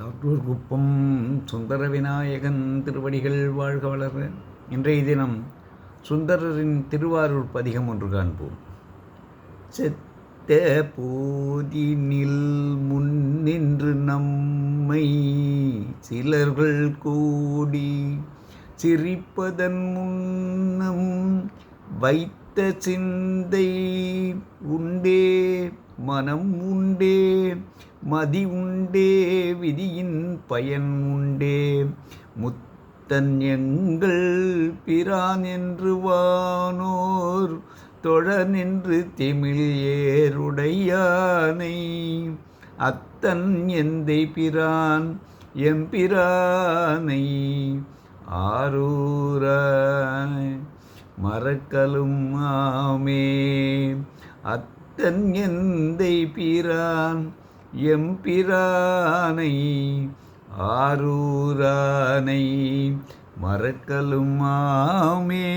சாற்றூர் குப்பம் சுந்தர விநாயகன் திருவடிகள் வாழ்க வளர. இன்றைய தினம் சுந்தரரின் திருவாரூர் பதிகம் ஒன்று காண்போம். செத்த போதினில் முன்னின்று நம்மை சிலர்கள் கூடி சிரிப்பதன் முன்னம் வைத்த சிந்தை உண்டே, மனம் உண்டே, மதி உண்டே, விதியின் பயன் உண்டே, முத்தன் எங்கள் பிரான் என்று வானோர் தொழ நின்று திமிழ் ஏருடையானை அத்தன் எந்தை பிரான் எம்பிரானை ஆரூராய் மறக்கலும் ஆமே. அத்தன் எந்தை பிரான் எம்பிரானை ஆரூரானை மறக்கலும் ஆமே.